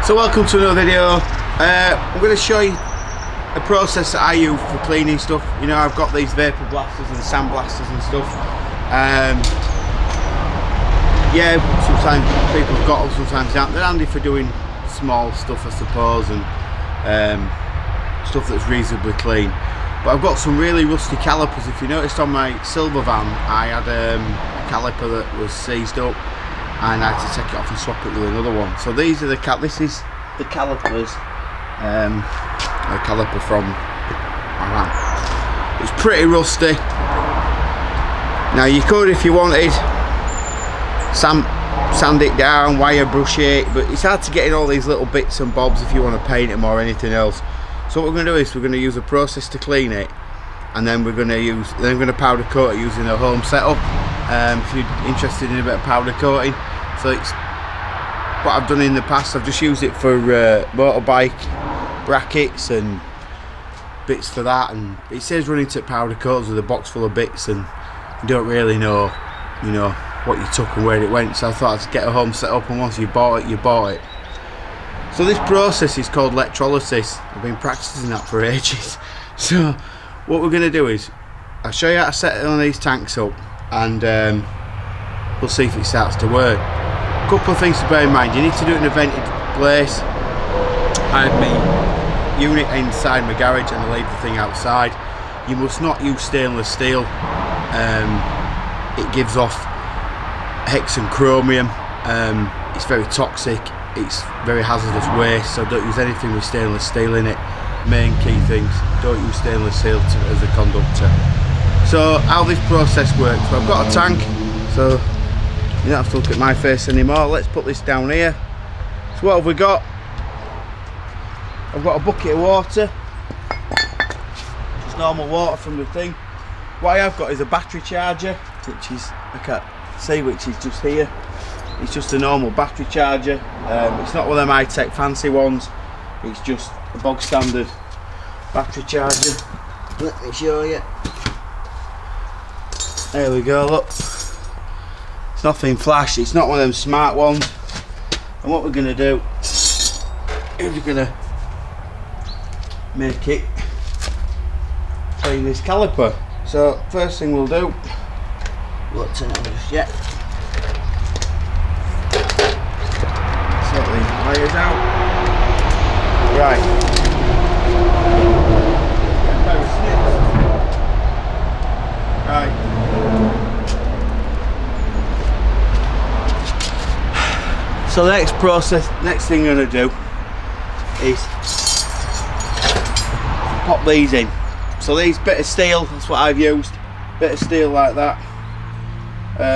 So welcome to another video. I'm going to show you a process that I use for cleaning stuff. You know, I've got these vapor blasters and sand blasters and stuff. Yeah, sometimes people have got them, sometimes they aren't. They're handy for doing small stuff, I suppose, and stuff that's reasonably clean. But I've got some really rusty calipers. If you noticed on my silver van, I had a caliper that was seized up, and I had to take it off and swap it with another one. So these are this is the calipers, a caliper from my van. It's pretty rusty. Now you could, if you wanted, sand it down, wire brush it, but it's hard to get in all these little bits and bobs if you want to paint them or anything else. So what we're going to do is we're going to use a process to clean it, and then we're going to powder coat it using a home setup. If you're interested in a bit of powder coating, so it's what I've done in the past. I've just used it for motorbike brackets and bits for that, and it says running to powder coats with a box full of bits, and you don't really know, you know, what you took and where it went. So I thought I'd get a home set up, and once you bought it, you bought it. So this process is called electrolysis. I've been practicing that for ages. So what we're going to do is I'll show you how to set one of these tanks up, and we'll see if it starts to work. A couple of things to bear in mind: you need to do it in a vented place. I have my unit inside my garage and I leave the thing outside. You must not use stainless steel. It gives off hex and chromium. It's very toxic. It's very hazardous waste, so don't use anything with stainless steel in it. Main key things: don't use stainless steel as a conductor. So how this process works: so I've got a tank, so you don't have to look at my face anymore. Let's put this down here. So what have we got? I've got a bucket of water, just normal water from the thing. What I have got is a battery charger, which is, I can't see, which is just here. It's just a normal battery charger. It's not one of them high-tech fancy ones. It's just a bog standard battery charger. Let me show you. There we go, look. It's nothing flash, it's not one of them smart ones. And what we're going to do is we're going to make it clean this caliper. So first thing we'll do, we'll turn it on just yet. Sort these wires out. Right. Right. So the next thing I'm going to do is pop these in. So these bit of steel, that's what I've used, bit of steel like that.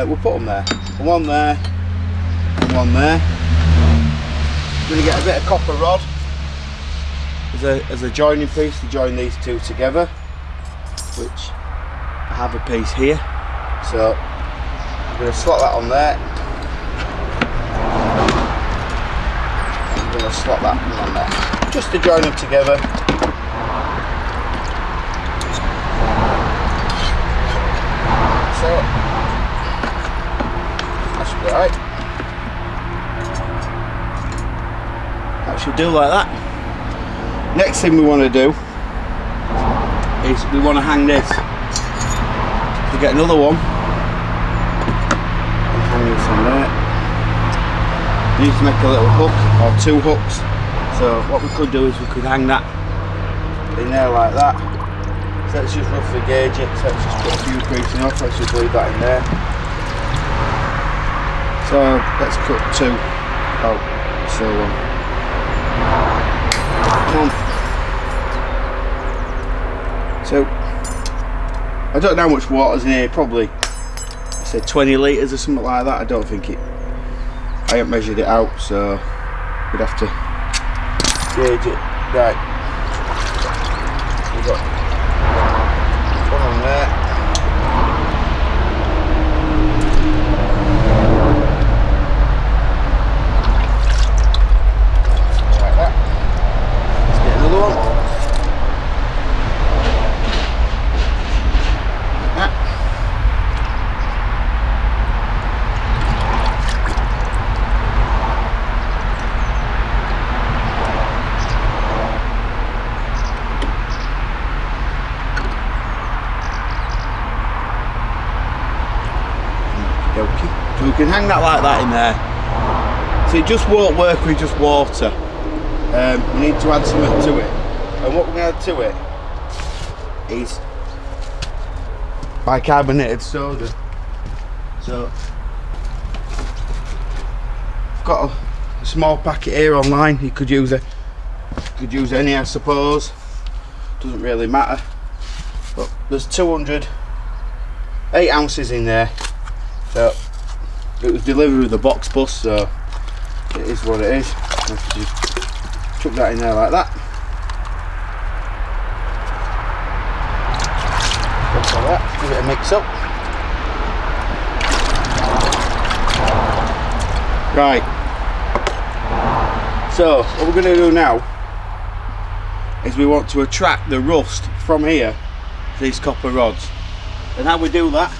We'll put them there, one there and one there. I'm going to get a bit of copper rod as a joining piece to join these two together, which I have a piece here. So I'm going to slot that on there. I'm going to slot that on there, just to join them together. So that should be alright. That should do like that. Next thing we want to do is we want to hang this. We get another one and hang this on there. We need to make a little hook or two hooks. So what we could do is we could hang that in there like that. So let's just roughly gauge it. So let's just put a few creasing off. Let's just leave that in there. So let's cut two out. So one, two. I don't know how much water's in here. Probably, I said 20 litres or something like that. I don't think it. I haven't measured it out, so we'd have to gauge it. Right. We've got one on there. Like that. Let's get another one. Like that. can hang that like that in there. So it just won't work with just water. We need to add something to it. And what we're going to add to it is bicarbonated soda. So I've got a small packet here online. You could use any, I suppose. Doesn't really matter. But there's 8 ounces in there. So it was delivered with a box bus, so it is what it is. Just chuck that in there like that. Just like that. Give it a mix up. Right. So what we're going to do now is we want to attract the rust from here to these copper rods. And how we do that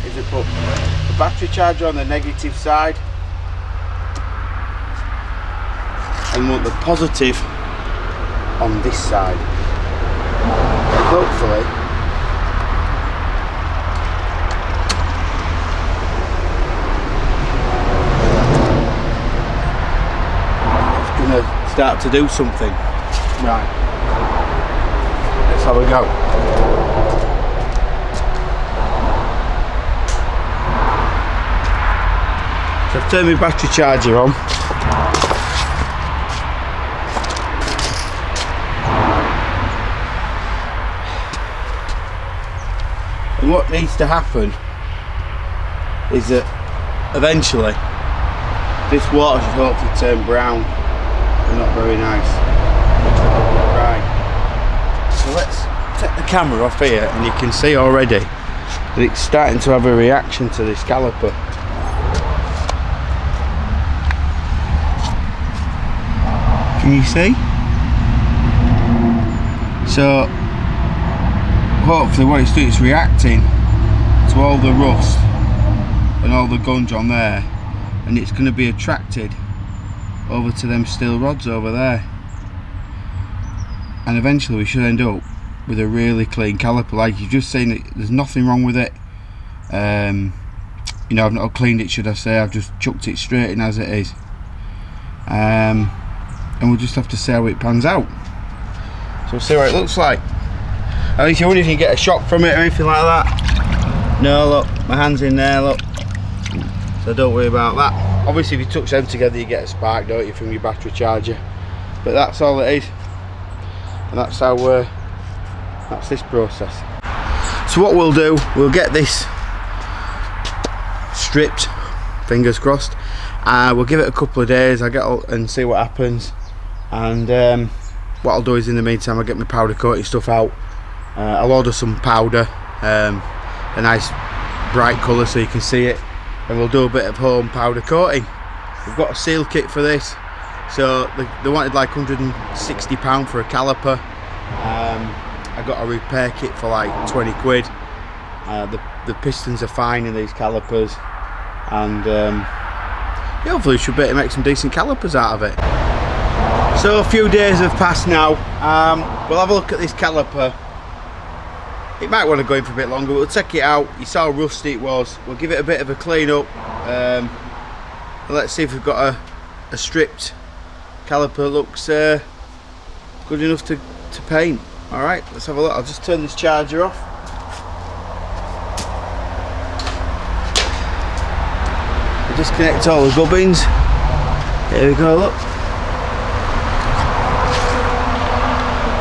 is we put the battery charger on the negative side and we want the positive on this side. Hopefully it's going to start to do something. Right, let's have a go. So I've turned my battery charger on. And what needs to happen is that eventually this water should hopefully turn brown and not very nice. Right, so let's take the camera off here and you can see already that it's starting to have a reaction to this caliper. Can you see? So hopefully what it's doing, it's reacting to all the rust and all the gunge on there, and it's going to be attracted over to them steel rods over there, and eventually we should end up with a really clean caliper. Like you've just seen, there's nothing wrong with it. You know, I've not cleaned it, should I say. I've just chucked it straight in as it is. And we'll just have to see how it pans out. So we'll see what it looks like. At least you wonder if you get a shock from it or anything like that. No, look, my hand's in there, look. So don't worry about that. Obviously if you touch them together you get a spark, don't you, from your battery charger. But that's all it is. And that's how that's this process. So what we'll do, we'll get this stripped, fingers crossed. We'll give it a couple of days. I'll get and see what happens. And what I'll do is in the meantime I'll get my powder coating stuff out. I'll order some powder, a nice bright colour so you can see it, and we'll do a bit of home powder coating. We've got a seal kit for this, so they wanted like £160 for a caliper. I got a repair kit for like 20 quid. The pistons are fine in these calipers, and yeah, hopefully we should be able to make some decent calipers out of it. So a few days have passed now. We'll have a look at this caliper. It might want to go in for a bit longer. We'll take it out. You saw how rusty it was. We'll give it a bit of a clean up. And let's see if we've got a stripped caliper that looks good enough to paint. Alright, let's have a look. I'll just turn this charger off. We'll disconnect all the gubbins. Here we go, look.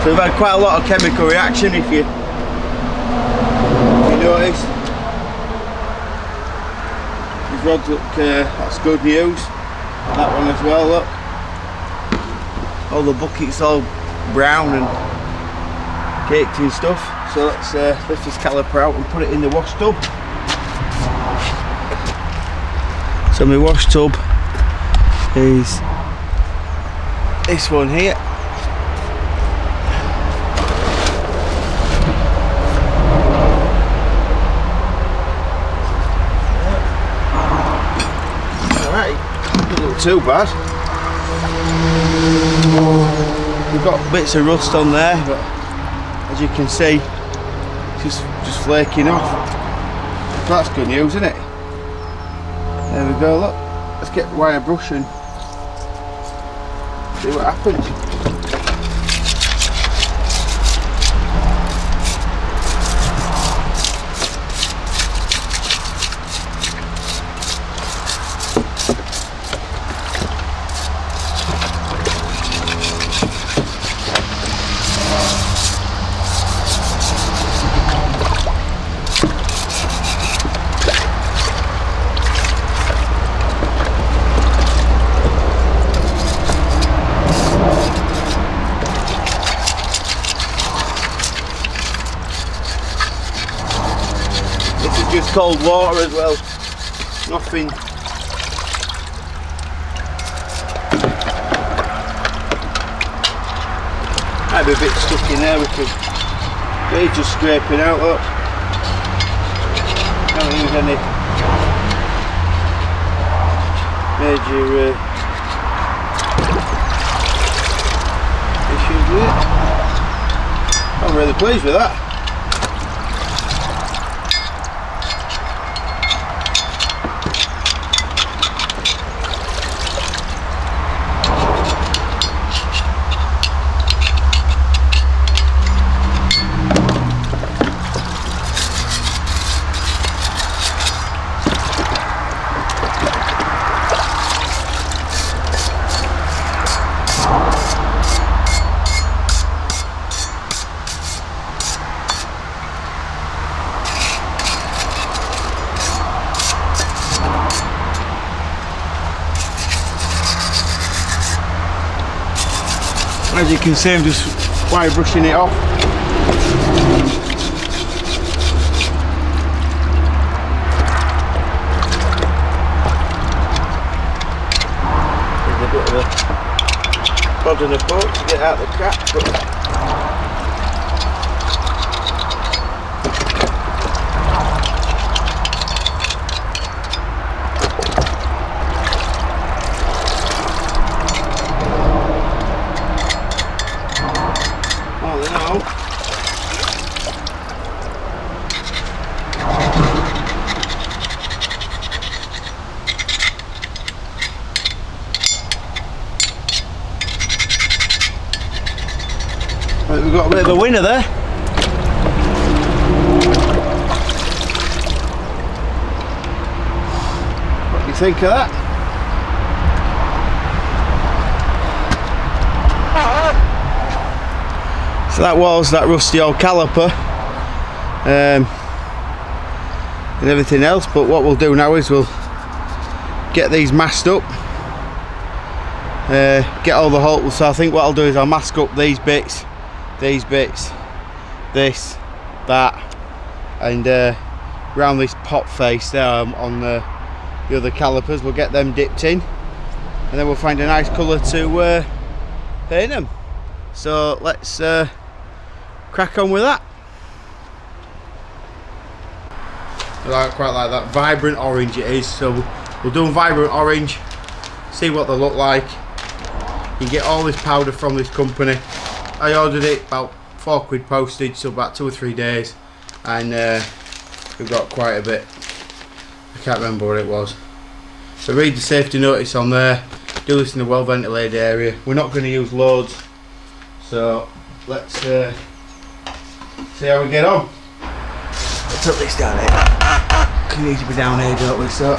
So we've had quite a lot of chemical reaction if you notice. These rods look, that's good news. That one as well, look. All the buckets all brown and caked and stuff. So let's lift this caliper out and put it in the wash tub. So my wash tub is this one here. Too bad. We've got bits of rust on there, but as you can see, it's just flaking off. So that's good news, isn't it? There we go, look. Let's get wire brush and see what happens. Just cold water as well, nothing. Might be a bit stuck in there because they're just scraping out, look. Can't use any major issues with it. I'm really pleased with that. As you can see, I'm just wire brushing it off. There's a bit of a prod and a poke to get out the cracks, but we've got a bit of a winner there. What do you think of that? So that was that rusty old caliper and everything else, but what we'll do now is we'll get these masked up, get all the holes. So I think what I'll do is I'll mask up these bits, this, that, and around this pot face there on the other calipers. We'll get them dipped in and then we'll find a nice colour to paint them. So let's crack on with that. I quite like that vibrant orange it is, so we'll do a vibrant orange, see what they look like. You get all this powder from this company. I ordered it about £4 postage, so about 2 or 3 days, and we've got quite a bit. I can't remember what it was. So read the safety notice on there, do this in a well ventilated area. We're not going to use loads, so let's see how we get on. Let's put this down here. Can need to be down here, don't we? So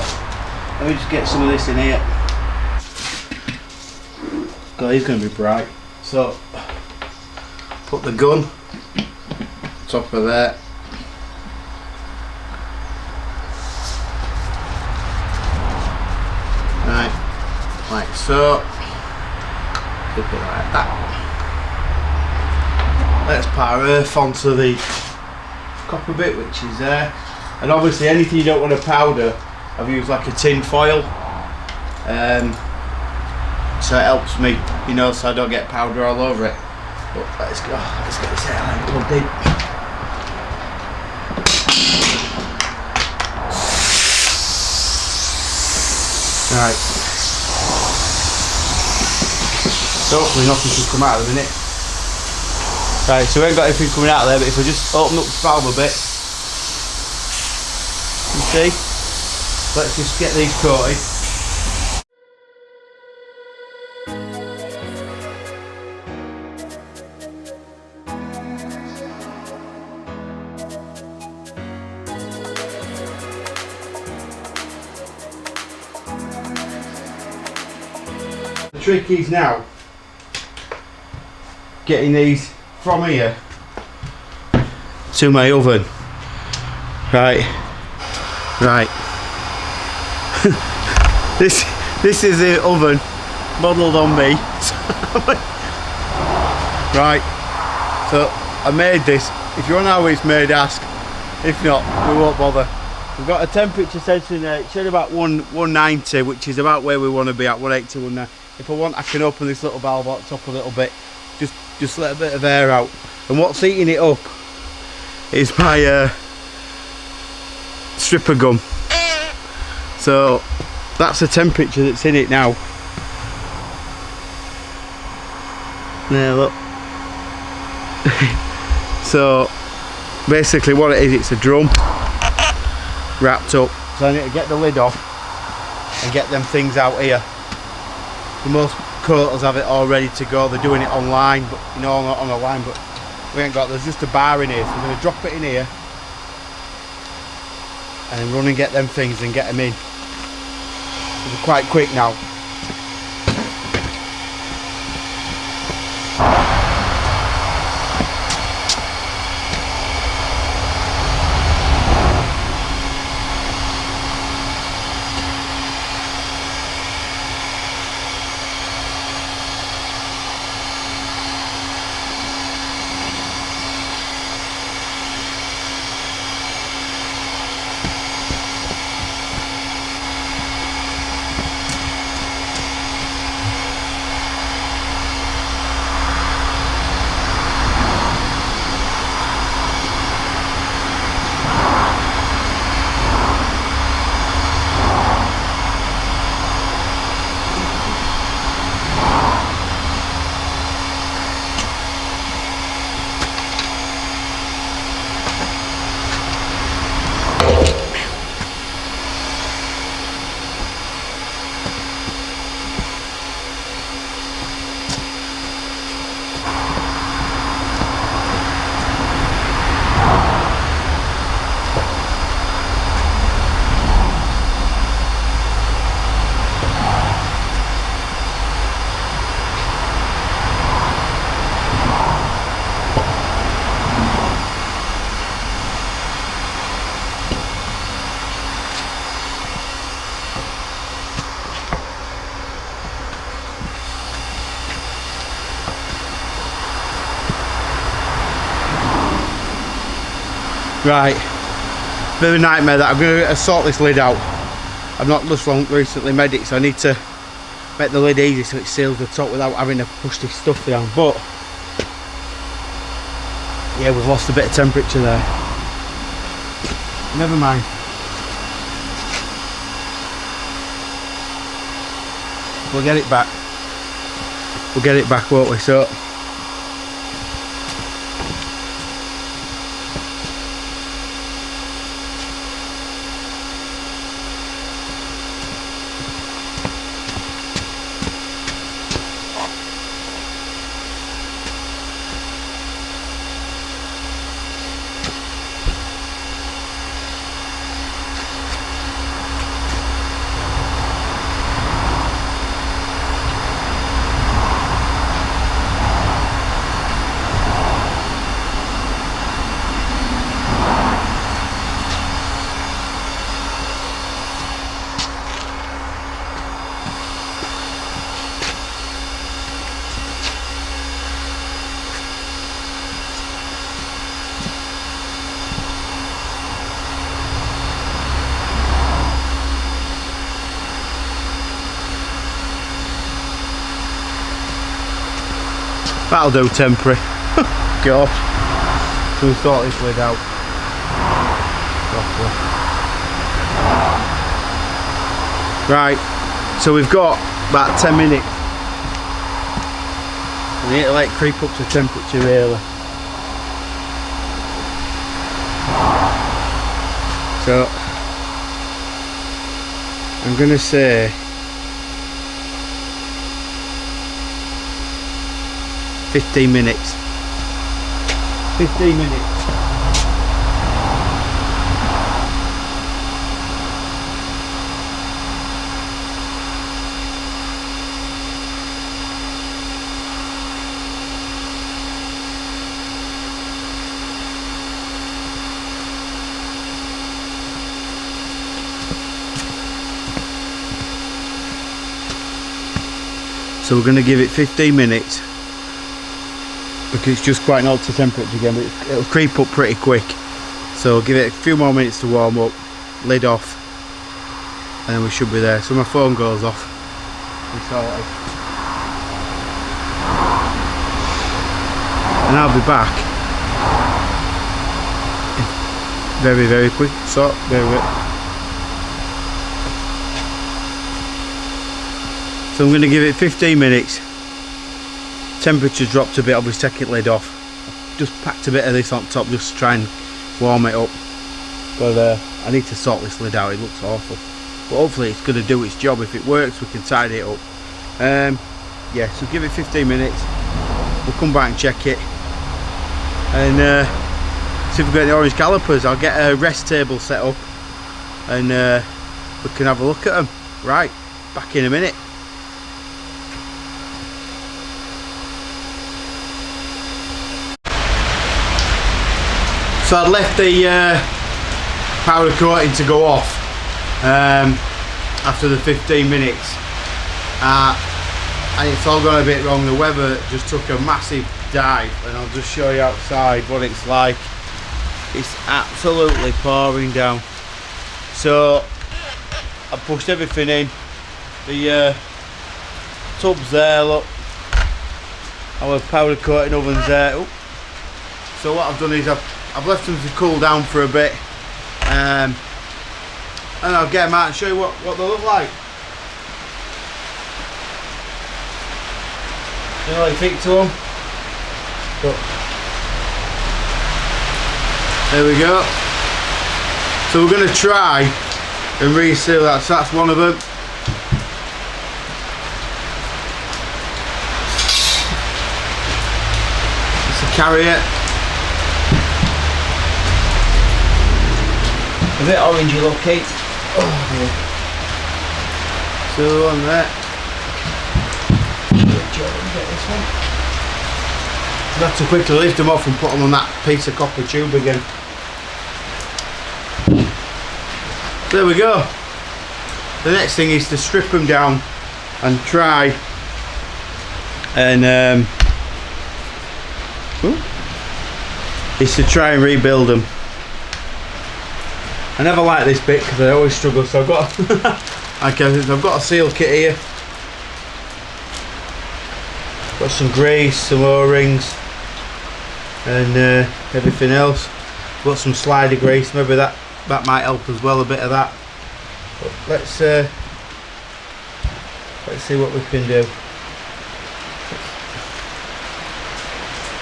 let me just get some of this in here. God, he's going to be bright. So put the gun top of there. Right, like so. Keep it like that. Let's pour earth onto the copper bit which is there, and obviously anything you don't want to powder, I've used like a tin foil, so it helps me, you know, so I don't get powder all over it. But let's go, let's get this airline plugged in. Right, so hopefully nothing should come out in a minute. Right, so we ain't got anything coming out of there, but if we just open up the valve a bit, you see, Let's just get these coated. The trick is now getting these from here to my oven. Right. This is the oven modelled on me. Right. So I made this. If you want to know how it's made, ask. If not, we won't bother. We've got a temperature sensor in there. It said about 190, which is about where we want to be at, 180, 190. If I want, I can open this little valve at the top a little bit. Just let a bit of air out. And what's heating it up is my stripper gum. So that's the temperature that's in it now. There, look. So basically what it is, it's a drum wrapped up. So I need to get the lid off and get them things out here. Most coaters have it all ready to go. They're doing it online, but you know, not on the line, but we ain't got. There's just a bar in here, so I'm going to drop it in here and then run and get them things and get them in. They're quite quick now. Right, bit of a nightmare that. I'm going to sort this lid out. I've not just recently made it, so I need to make the lid easy so it seals the top without having to push this stuff down. But yeah, we've lost a bit of temperature there. Never mind. We'll get it back. We'll get it back, won't we? So that'll do temporary. God. So we sort this lid out properly. Right, so we've got about 10 minutes. We need to let it creep up to temperature really. So I'm gonna say 15 minutes. 15 minutes. So we're going to give it 15 minutes because it's just quite an to temperature again, but it'll creep up pretty quick. So give it a few more minutes to warm up, lid off, and then we should be there. So my phone goes off. And I'll be back very, very quick. So very. So I'm going to give it 15 minutes. Temperature's dropped a bit, I'll just take it lid off. Just packed a bit of this on top just to try and warm it up. But I need to sort this lid out, it looks awful. But hopefully it's going to do its job. If it works, we can tidy it up. Yeah, so give it 15 minutes. We'll come back and check it. And see if we've got any orange calipers. I'll get a rest table set up and we can have a look at them. Right, back in a minute. So I'd left the powder coating to go off after the 15 minutes and it's all gone a bit wrong. The weather just took a massive dive, and I'll just show you outside what it's like. It's absolutely pouring down. So I pushed everything in. The tub's there, look. Our powder coating oven's there. Ooh. So what I've done is I've left them to cool down for a bit, and I'll get them out and show you what they look like. You know what you think to them? But there we go. So we're going to try and reseal that. So that's one of them. It's a carrier. A bit orangey looking. Oh dear. So on that. Get this one. I have to quickly lift them off and put them on that piece of copper tube again. There we go. The next thing is to strip them down and try and is to try and rebuild them. I never like this bit because I always struggle, so I've got I've got a seal kit here. Got some grease, some O-rings and everything else. Got some slider grease, maybe that might help as well, a bit of that. But let's see what we can do.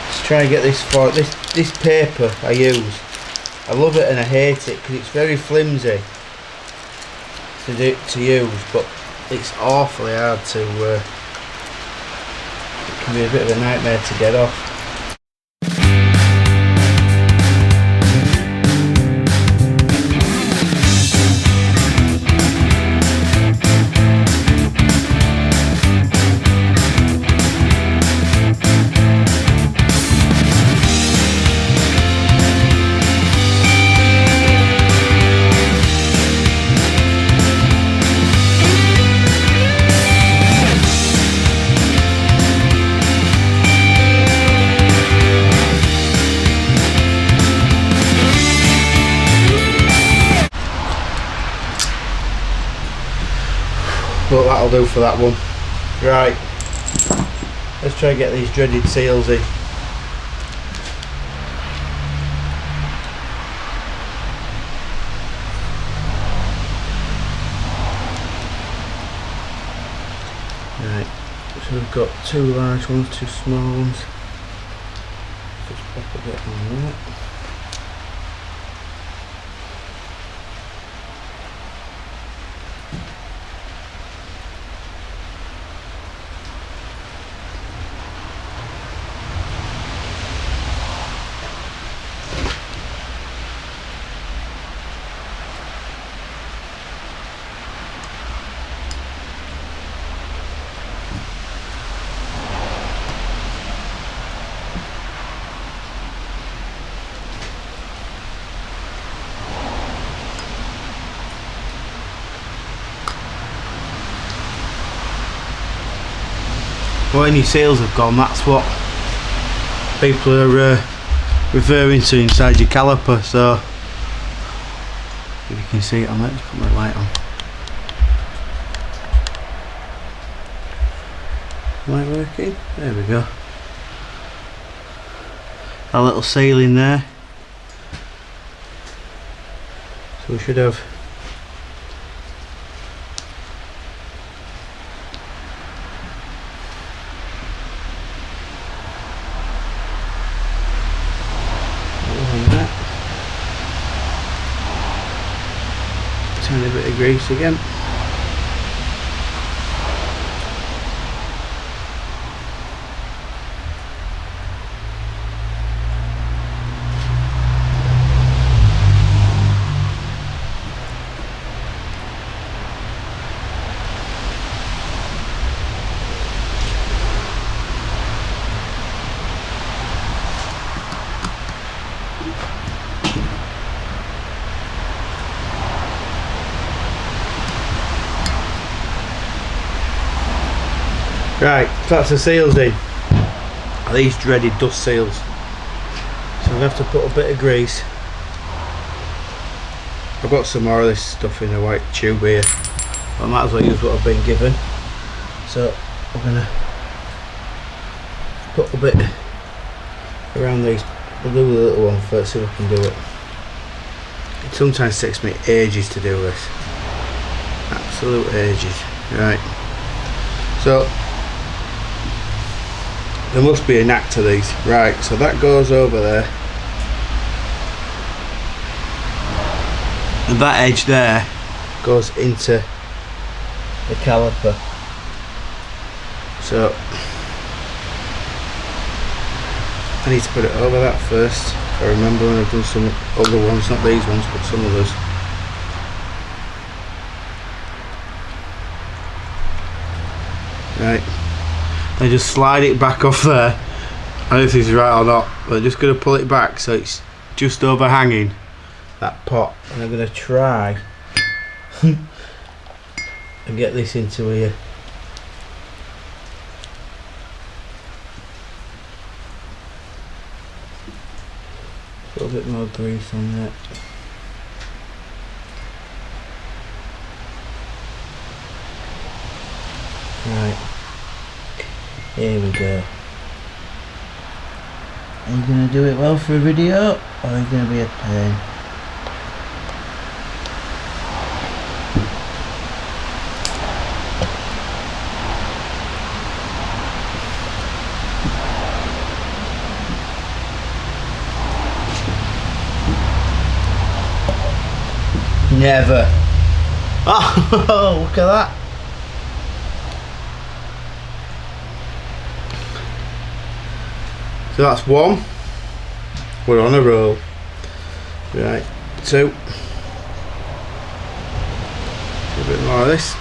Let's try and get this for this paper I use. I love it and I hate it because it's very flimsy to use, but it's awfully hard to. It can be a bit of a nightmare to get off. But that'll do for that one. Right, let's try and get these dreaded seals in. Right, so we've got 2 large ones, 2 small ones. Just pop a bit on that. when your seals have gone, that's what people are referring to inside your caliper. So if you can see it on there, just put my light on. Light working? There we go. A little seal in there. So we should have tiny bit of grease again. Right, so that's the seals in. These dreaded dust seals. So I'm going to have to put a bit of grease. I've got some more of this stuff in a white tube here, but I might as well use what I've been given. So I'm going to put a bit around these. We'll do the little one first, see if I can do it. It sometimes takes me ages to do this. Absolute ages. Right. So there must be a knack to these. Right, so that goes over there. And that edge there goes into the caliper. So I need to put it over that first. I remember when I've done some other ones, not these ones, but some others. Right. I just slide it back off there. I don't know if this is right or not, but I'm just going to pull it back so it's just overhanging that pot, and I'm going to try and get this into here. Put a bit more grease on that. Right. Here we go. Are you going to do it well for a video, or are you going to be a pain? Never. Oh, look at that. So that's one. We're on a roll. Right, two. A bit more of this.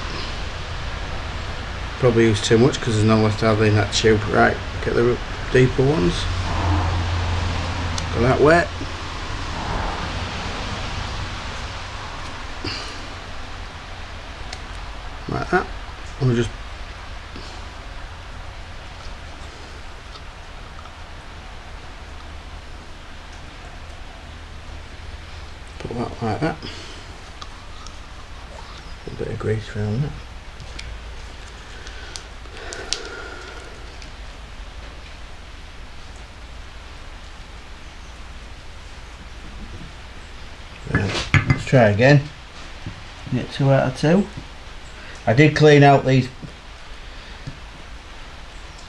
Probably use too much because there's no left hardly in that tube. Right, get the deeper ones. Got that wet. Like that. We'll just put that like that. A bit of grease around that. Right, let's try again. Get 2 out of 2. I did clean out these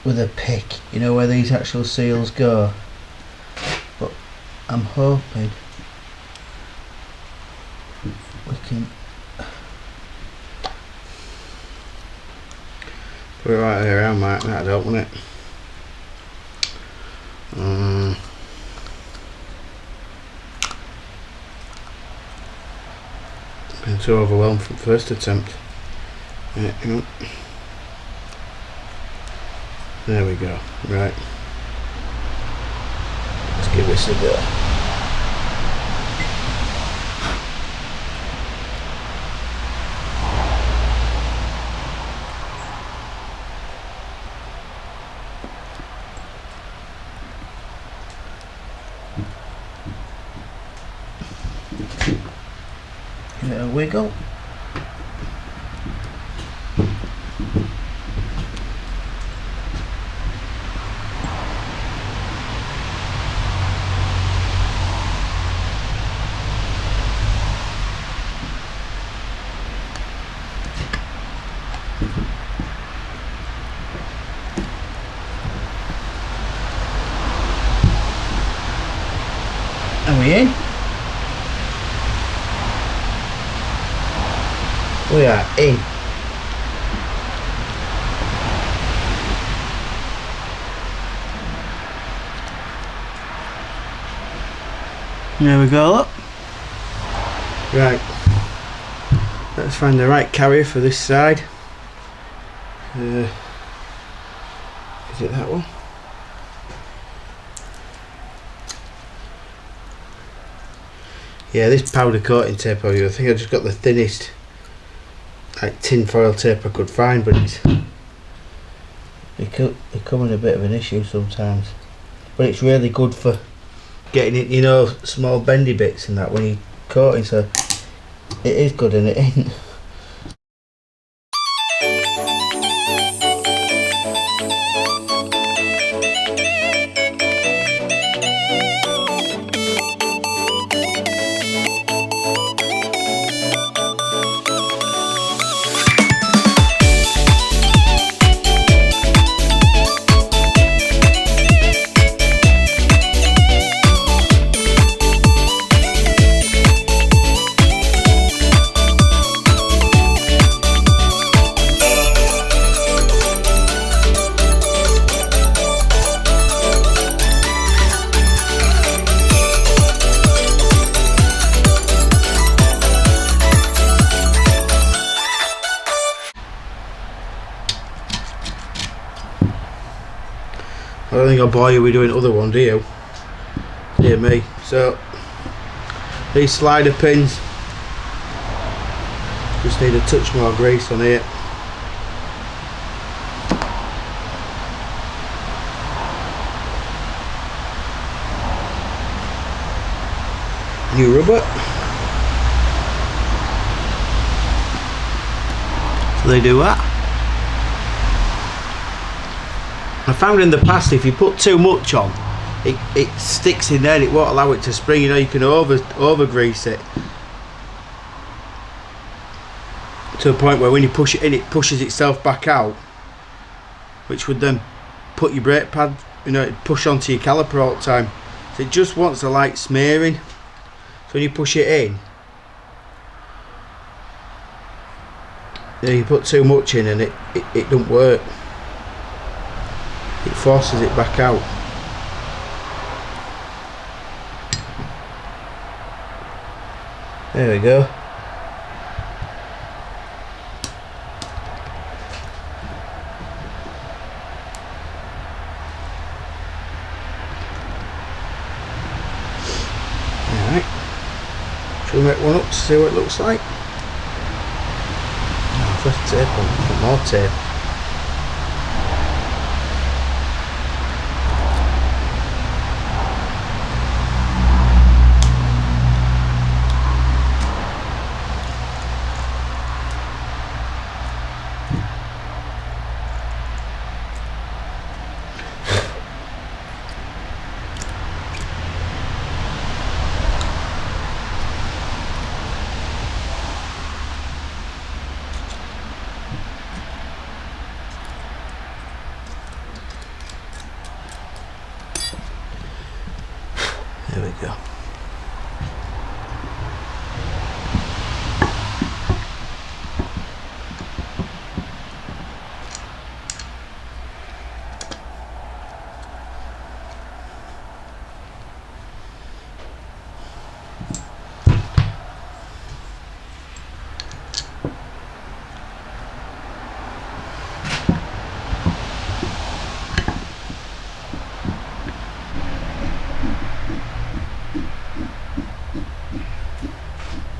with a pick, you know where these actual seals go, but I'm hoping we can put it right there around like that, don't want it. Been too overwhelmed from first attempt. Right, hang on. There we go. Right. Let's give this a go. it a wiggle. Are we in? We are in. There we go, look. Right, let's find the right carrier for this side. Is it that one? Yeah, this powder coating tape I think I just got the thinnest like tin foil tape I could find, but it come in a bit of an issue sometimes. But it's really good for getting it, you know, small bendy bits and that when you're coating, so it is good and it ain't. I don't think I'll bore you with doing other one, do you? Dear me. So these slider pins just need a touch more grease on here. New rubber. So they do that. I found in the past if you put too much on, it sticks in there and it won't allow it to spring. You know, you can over grease it to a point where when you push it in, it pushes itself back out, which would then put your brake pad, you know, it'd push onto your caliper all the time. So it just wants a light smearing. So when you push it in, you put too much in and it don't work. It forces it back out. There we go. Alright. Shall we make one up to see what it looks like? Oh, first tape on, put more tape. There we go.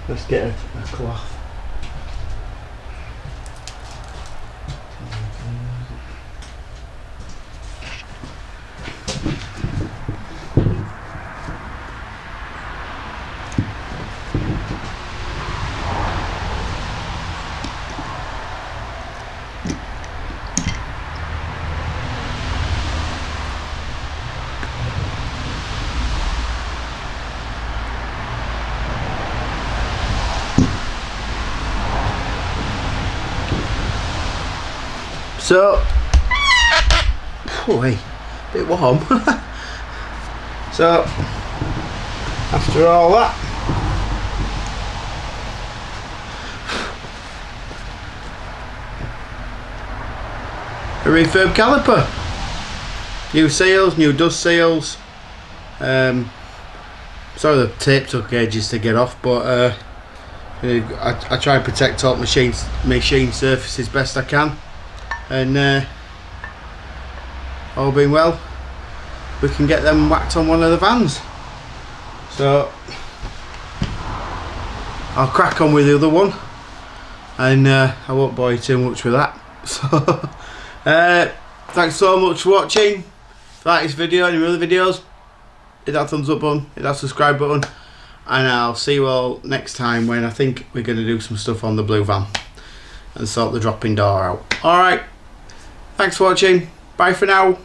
Let's get a cloth. So, oh, hey, bit warm. So, after all that, a refurb caliper, new seals, new dust seals. Sorry the tape took ages to get off, but I try and protect all machine surfaces best I can, and all being well, we can get them whacked on one of the vans. So I'll crack on with the other one, and I won't bore you too much with that. So thanks so much for watching. If you like this video and your other videos, hit that thumbs up button, hit that subscribe button, and I'll see you all next time when I think we're going to do some stuff on the blue van and sort the dropping door out. Alright, thanks for watching, bye for now.